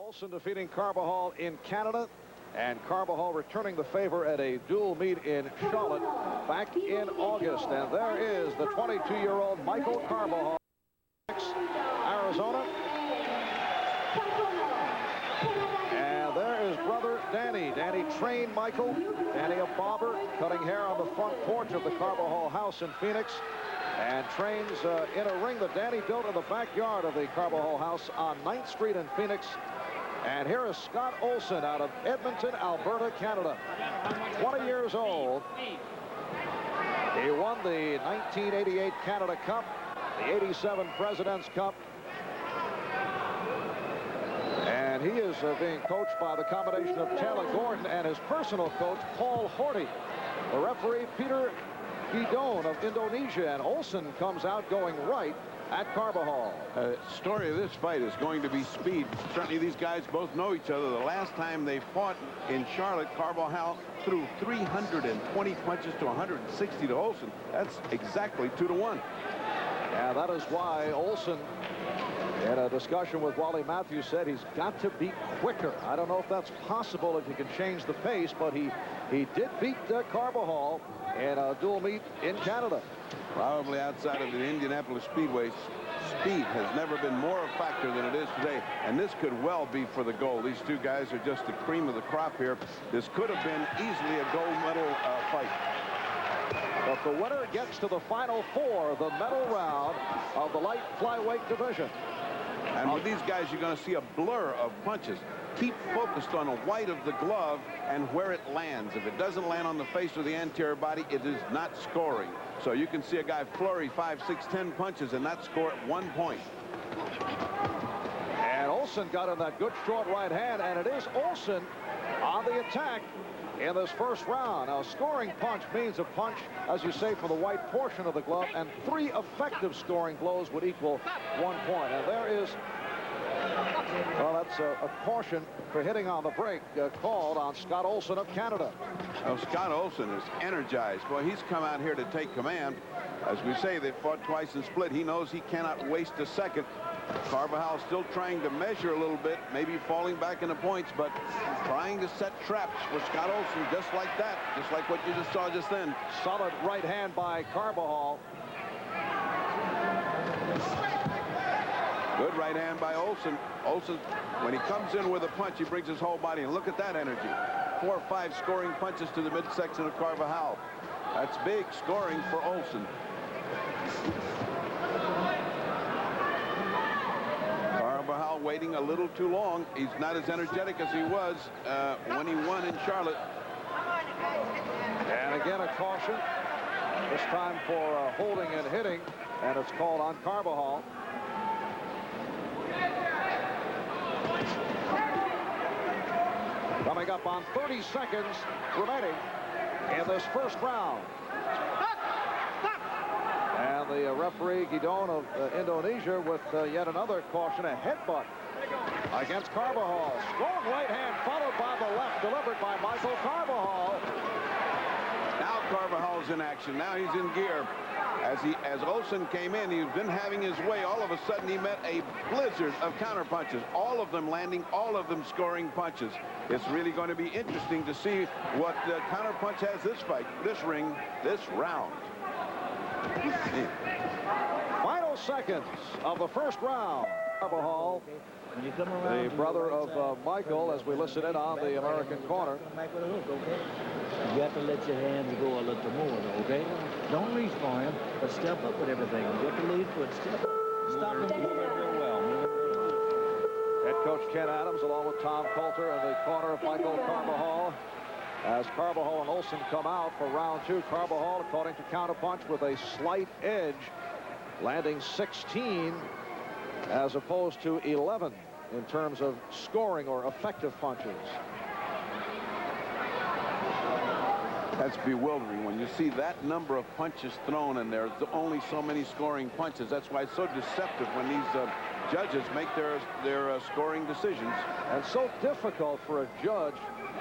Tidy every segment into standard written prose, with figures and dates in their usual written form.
Olson defeating Carbajal in Canada, and Carbajal returning the favor at a dual meet in Charlotte back in August. And there is the 22-year-old Michael Carbajal, Arizona. And there is brother Danny. Danny trained Michael. Danny, a bobber, cutting hair on the front porch of the Carbajal house in Phoenix, and trains in a ring that Danny built in the backyard of the Carbajal house on 9th Street in Phoenix. And here is Scott Olson out of Edmonton, Alberta, Canada. 20 years old. He won the 1988 Canada Cup, the 87 President's Cup. And he is being coached by the combination of Taylor Gordon and his personal coach, Paul Horty. The referee, Peter Gidon of Indonesia, and Olson comes out going right at Carbajal. The story of this fight is going to be speed. Certainly these guys both know each other. The last time they fought in Charlotte, Carbajal threw 320 punches to 160 to Olson. That's exactly 2-to-1. Yeah, that is why Olson, in a discussion with Wally Matthews, said he's got to be quicker. I don't know if that's possible if he can change the pace, but he did beat Carbajal in a dual meet in Canada. Probably outside of the Indianapolis Speedway, speed has never been more a factor than it is today, and this could well be for the gold. These two guys are just the cream of the crop here. This could have been easily a gold medal fight. But the winner gets to the final four, the medal round of the light flyweight division. And with these guys, you're going to see a blur of punches. Keep focused on the white of the glove and where it lands. If it doesn't land on the face or the anterior body, it is not scoring. So you can see a guy flurry 5, 6, 10 punches and not score at 1 point. And Olson got in that good short right hand, and it is Olson on the attack in this first round. Now, scoring punch means a punch, as you say, for the white portion of the glove, and 3 effective scoring blows would equal 1 point. And there is, well, that's a caution for hitting on the break called on Scott Olson of Canada. Oh, Scott Olson is energized. Well, he's come out here to take command. As we say, they fought twice and split. He knows he cannot waste a second. Carbajal still trying to measure a little bit, maybe falling back into points, but trying to set traps for Scott Olson just like that, just like what you just saw just then. Solid right hand by Carbajal. Good right hand by Olson. Olson, when he comes in with a punch, he brings his whole body, and look at that energy. 4 or 5 scoring punches to the midsection of Carbajal. That's big scoring for Olson. Carbajal waiting a little too long. He's not as energetic as he was when he won in Charlotte. And again, a caution. This time for holding and hitting, and it's called on Carbajal. Coming up on 30 seconds remaining in this first round. And the referee, Gidon of Indonesia, with yet another caution, a headbutt against Carbajal. Strong right hand followed by the left, delivered by Michael Carbajal. Now Carbajal's in action. Now he's in gear. As Olson came in, he's been having his way. All of a sudden, he met a blizzard of counter punches. All of them landing, all of them scoring punches. It's really going to be interesting to see what counter punch has this fight, this ring, this round. Final seconds of the first round. Carbajal, the brother of Michael, as we listen in on the American corner. You have to let your hands go a little more, okay? Don't reach for him, but step up with everything. Get the lead foot, step up. Stop him. Move it real well. Head coach Ken Adams, along with Tom Coulter, in the corner of Michael Carbajal. As Carbajal and Olson come out for round 2, Carbajal, according to Counterpunch, with a slight edge, landing 16 as opposed to 11 in terms of scoring or effective punches. That's bewildering when you see that number of punches thrown, and there's only so many scoring punches. That's why it's so deceptive when these judges make their scoring decisions. And so difficult for a judge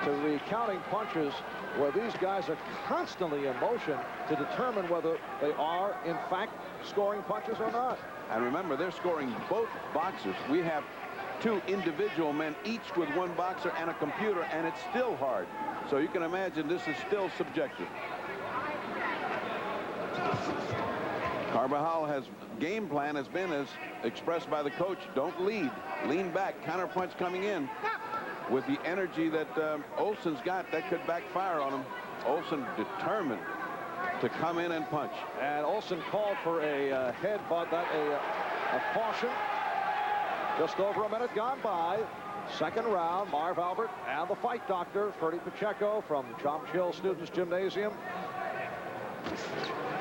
to be counting punches where these guys are constantly in motion to determine whether they are, in fact, scoring punches or not. And remember, they're scoring both boxers. We have two individual men, each with one boxer and a computer, and it's still hard. So you can imagine this is still subjective. Carvajal has game plan has been as expressed by the coach. Don't lead, lean back, counterpunch coming in. With the energy that Olson's got, that could backfire on him. Olson determined to come in and punch. And Olson called for a headbutt, a caution. Just over a minute gone by. Second round, Marv Albert and the fight doctor, Ferdy Pacheco from Chomp Chill Students Gymnasium.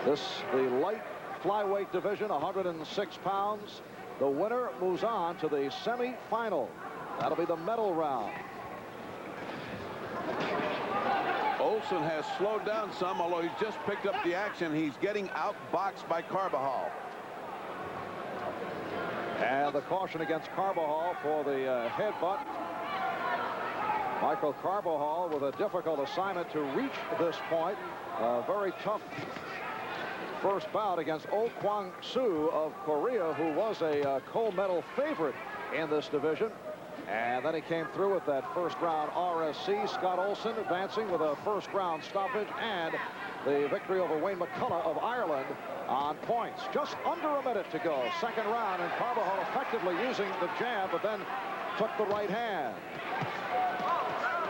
The light flyweight division, 106 pounds. The winner moves on to the semi-final. That'll be the medal round. Olson has slowed down some, although he's just picked up the action. He's getting outboxed by Carvajal. And the caution against Carvajal for the headbutt. Michael Carvajal with a difficult assignment to reach this point. A very tough first bout against Oh Kwang-soo of Korea, who was a gold medal favorite in this division. And then he came through with that first round RSC. Scott Olson advancing with a first round stoppage and the victory over Wayne McCullough of Ireland on points. Just under a minute to go. Second round, and Carvajal effectively using the jab, but then took the right hand.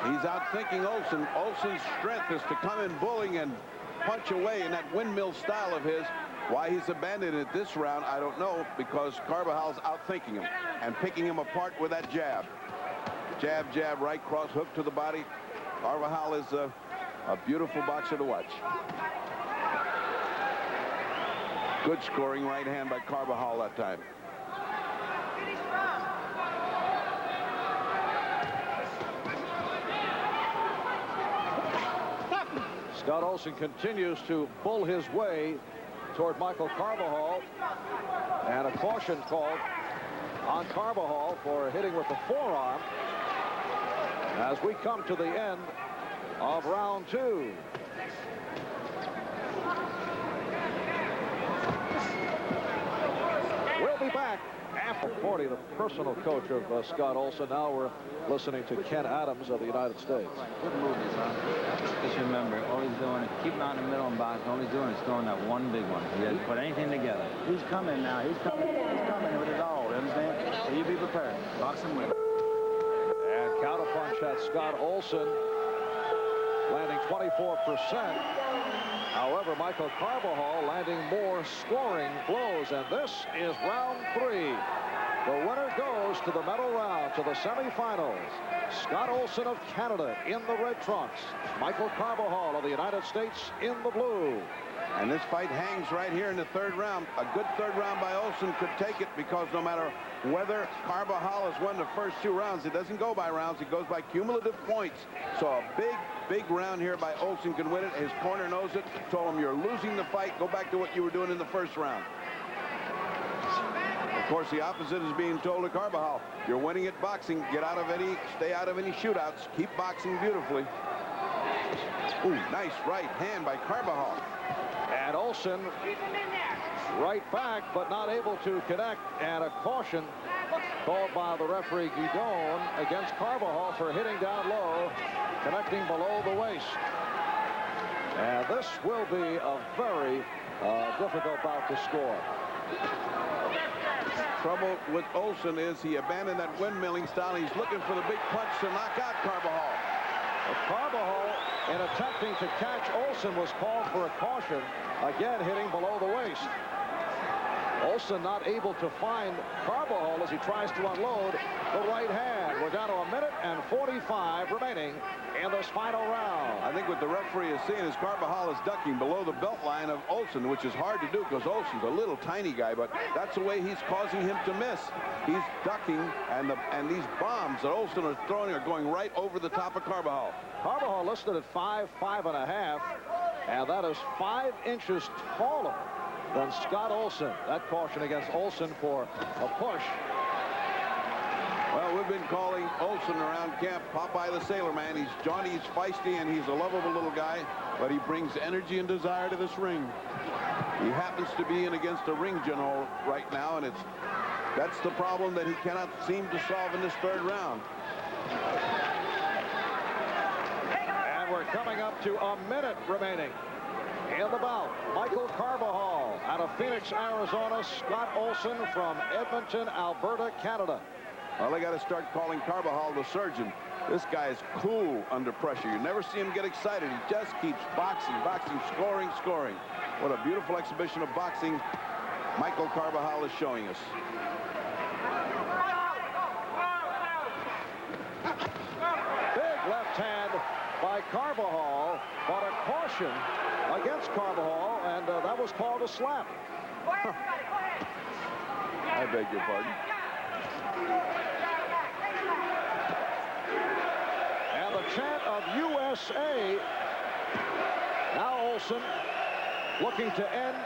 He's outthinking Olson. Olson's strength is to come in bullying and punch away in that windmill style of his. Why he's abandoned it this round, I don't know, because Carvajal's outthinking him and picking him apart with that jab. Jab, jab, right cross, hook to the body. Carvajal is a beautiful boxer to watch. Good scoring right hand by Carvajal that time. Scott Olson continues to bull his way toward Michael Carvajal, and a caution called on Carvajal for hitting with the forearm as we come to the end of round two. We'll be back after 40, the personal coach of Scott Olson. Now we're listening to Ken Adams of the United States. Good movement, son. Just remember, all he's doing is keeping out in the middle and boxing. All he's doing is throwing that one big one. He doesn't put anything together. He's coming now. He's coming with it all. You understand? So you be prepared. Box him with it. And counterpunch at Scott Olson, landing 24%. However, Michael Carvajal landing more scoring blows, and this is round three. The winner goes to the medal round, to the semifinals. Scott Olson of Canada in the red trunks. Michael Carvajal of the United States in the blue. And this fight hangs right here in the third round. A good third round by Olson could take it, because no matter whether Carvajal has won the first two rounds, it doesn't go by rounds, it goes by cumulative points. So a big round here by Olson can win it. His corner knows it. Told him, you're losing the fight. Go back to what you were doing in the first round. Of course, the opposite is being told to Carvajal. You're winning at boxing. Stay out of any shootouts. Keep boxing beautifully. Ooh, nice right hand by Carvajal. And Olson right back, but not able to connect. And a caution called by the referee Guidon against Carvajal for hitting down low, connecting below the waist. And this will be a very difficult bout to score. Trouble with Olson is he abandoned that windmilling style. He's looking for the big punch to knock out Carvajal. Carvajal, in attempting to catch Olson, was called for a caution, again hitting below the waist. Olson not able to find Carvajal as he tries to unload the right hand. We're down to a minute and 45 remaining in this final round. I think what the referee is seeing is Carvajal is ducking below the belt line of Olson, which is hard to do because Olson's a little tiny guy, but that's the way he's causing him to miss. He's ducking, and these bombs that Olson is throwing are going right over the top of Carvajal. Carvajal listed at 5'5½", and that is 5 inches taller than Scott Olson. That caution against Olson for a push. Well, we've been calling Olson around camp Popeye the Sailor Man. He's jaunty, he's feisty, and he's a lovable little guy, but he brings energy and desire to this ring. He happens to be in against a ring general right now, and it's That's the problem that he cannot seem to solve in this third round. And we're coming up to a minute remaining in the bout. Michael Carbajal out of Phoenix, Arizona. Scott Olson from Edmonton, Alberta, Canada. Well, they got to start calling Carbajal the surgeon. This guy is cool under pressure. You never see him get excited. He just keeps boxing, boxing, scoring, scoring. What a beautiful exhibition of boxing Michael Carbajal is showing us. Big left hand by Carbajal, but a caution against Carbajal, and that was called a slap. I beg your pardon. And the chant of USA. Now Olson looking to end,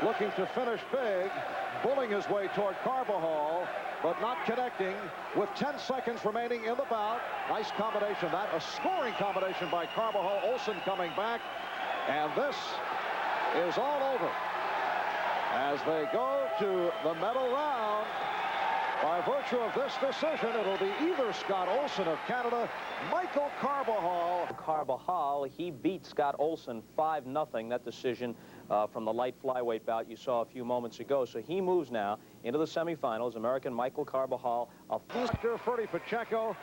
looking to finish big, bulling his way toward Carbajal, but not connecting with 10 seconds remaining in the bout. Nice combination, that a scoring combination by Carbajal. Olson coming back, and this is all over as they go to the medal round. By virtue of this decision, it'll be either Scott Olson of Canada, Michael Carbajal. Carbajal, he beat Scott Olson 5-0. That decision from the light flyweight bout you saw a few moments ago. So he moves now into the semifinals. American Michael Carbajal. Mr. Ferdy Pacheco